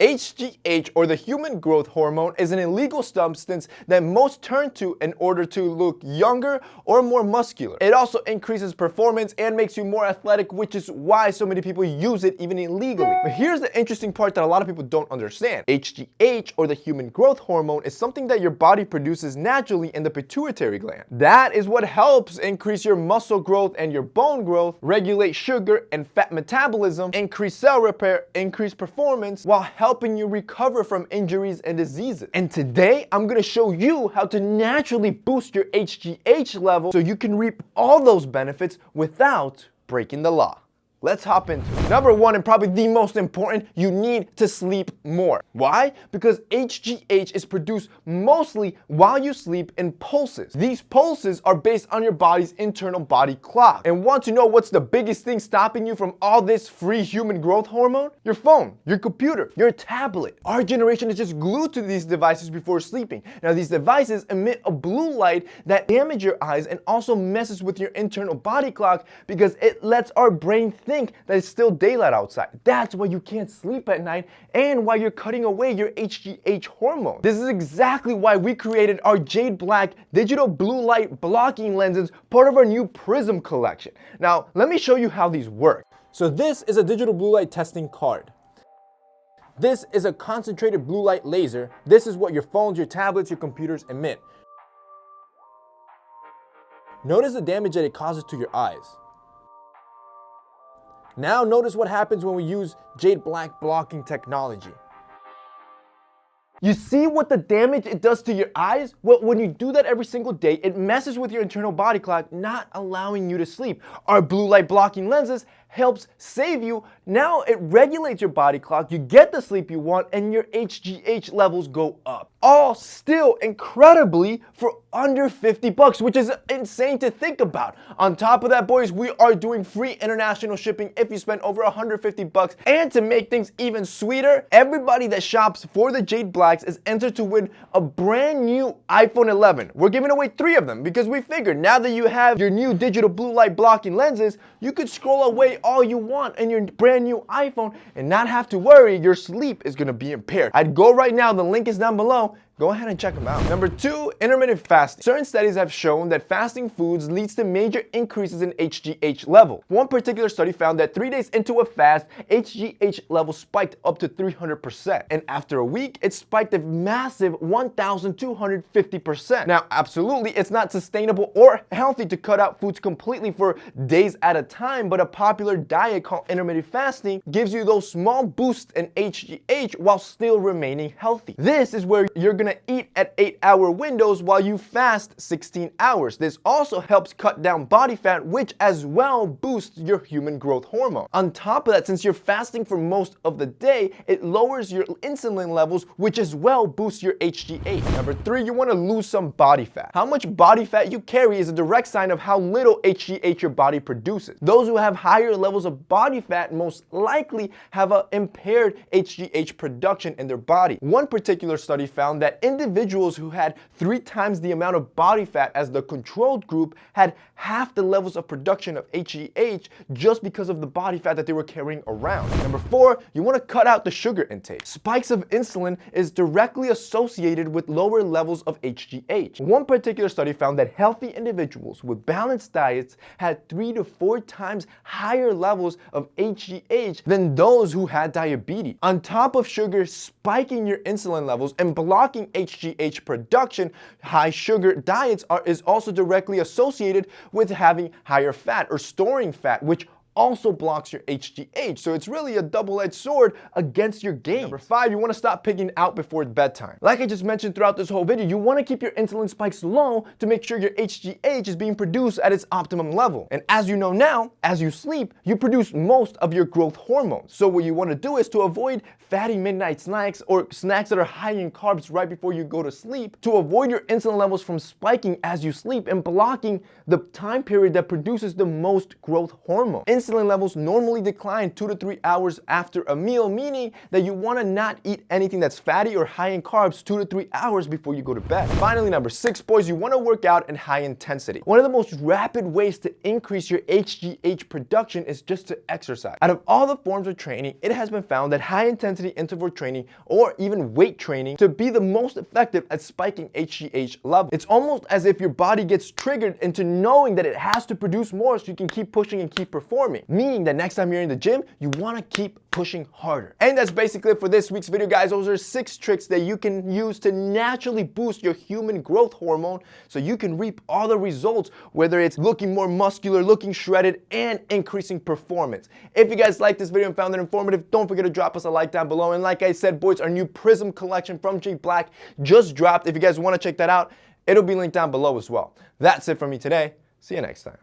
HGH, or the human growth hormone, is an illegal substance that most turn to in order to look younger or more muscular. It also increases performance and makes you more athletic, which is why so many people use it even illegally. But here's the interesting part that a lot of people don't understand. HGH, or the human growth hormone, is something that your body produces naturally in the pituitary gland. That is what helps increase your muscle growth and your bone growth, regulate sugar and fat metabolism, increase cell repair, increase performance, while helping you recover from injuries and diseases. And today, I'm gonna show you how to naturally boost your HGH level so you can reap all those benefits without breaking the law. Let's hop into it. Number one, and probably the most important, you need to sleep more. Why? Because HGH is produced mostly while you sleep in pulses. These pulses are based on your body's internal body clock. And want to know what's the biggest thing stopping you from all this free human growth hormone? Your phone, your computer, your tablet. Our generation is just glued to these devices before sleeping. Now, these devices emit a blue light that damages your eyes and also messes with your internal body clock because it lets our brain think that it's still daylight outside. That's why you can't sleep at night and why you're cutting away your HGH hormone. This is exactly why we created our Jade Black digital blue light blocking lenses, part of our new Prism collection. Now, let me show you how these work. So this is a digital blue light testing card. This is a concentrated blue light laser. This is what your phones, your tablets, your computers emit. Notice the damage that it causes to your eyes. Now notice what happens when we use Jade Black blocking technology. You see what the damage it does to your eyes? Well, when you do that every single day, it messes with your internal body clock, not allowing you to sleep. Our blue light blocking lenses helps save you. Now it regulates your body clock, you get the sleep you want, and your HGH levels go up. All still incredibly for under 50 bucks, which is insane to think about. On top of that, boys, we are doing free international shipping if you spend over 150 bucks. And to make things even sweeter, everybody that shops for the Jade Blacks is entered to win a brand new iPhone 11. We're giving away 3 of them because we figured now that you have your new digital blue light blocking lenses, you could scroll away all you want in your brand new iPhone and not have to worry your sleep is gonna be impaired. I'd go right now, the link is down below. Go ahead and check them out. Number 2, intermittent fasting. Certain studies have shown that fasting foods leads to major increases in HGH level. One particular study found that 3 days into a fast, HGH level spiked up to 300%. And after a week, it spiked a massive 1,250%. Now, absolutely, it's not sustainable or healthy to cut out foods completely for days at a time, but a popular diet called intermittent fasting gives you those small boosts in HGH while still remaining healthy. This is where you're gonna eat at 8-hour windows while you fast 16 hours. This also helps cut down body fat, which as well boosts your human growth hormone. On top of that, since you're fasting for most of the day, it lowers your insulin levels, which as well boosts your HGH. Number 3, you wanna lose some body fat. How much body fat you carry is a direct sign of how little HGH your body produces. Those who have higher levels of body fat most likely have an impaired HGH production in their body. One particular study found that individuals who had 3 times the amount of body fat as the controlled group had half the levels of production of HGH just because of the body fat that they were carrying around. Number 4, you want to cut out the sugar intake. Spikes of insulin is directly associated with lower levels of HGH. One particular study found that healthy individuals with balanced diets had 3 to 4 times higher levels of HGH than those who had diabetes. On top of sugar spiking your insulin levels and blocking HGH production, high sugar diets is also directly associated with having higher fat or storing fat, which also blocks your HGH. So it's really a double-edged sword against your gains. Number 5, you want to stop picking out before bedtime. Like I just mentioned throughout this whole video, you want to keep your insulin spikes low to make sure your HGH is being produced at its optimum level. And as you know now, as you sleep, you produce most of your growth hormones. So what you want to do is to avoid fatty midnight snacks or snacks that are high in carbs right before you go to sleep, to avoid your insulin levels from spiking as you sleep and blocking the time period that produces the most growth hormone. insulin levels normally decline 2 to 3 hours after a meal, meaning that you want to not eat anything that's fatty or high in carbs 2 to 3 hours before you go to bed. Finally, number 6, boys, you want to work out in high intensity. One of the most rapid ways to increase your HGH production is just to exercise. Out of all the forms of training, it has been found that high intensity interval training or even weight training to be the most effective at spiking HGH levels. It's almost as if your body gets triggered into knowing that it has to produce more so you can keep pushing and keep performing, meaning that next time you're in the gym, you want to keep pushing harder. And that's basically it for this week's video, guys. Those are 6 tricks that you can use to naturally boost your human growth hormone so you can reap all the results, whether it's looking more muscular, looking shredded, and increasing performance. If you guys liked this video and found it informative, don't forget to drop us a like down below. And like I said, boys, our new Prism collection from J Black just dropped. If you guys want to check that out, it'll be linked down below as well. That's it for me today. See you next time.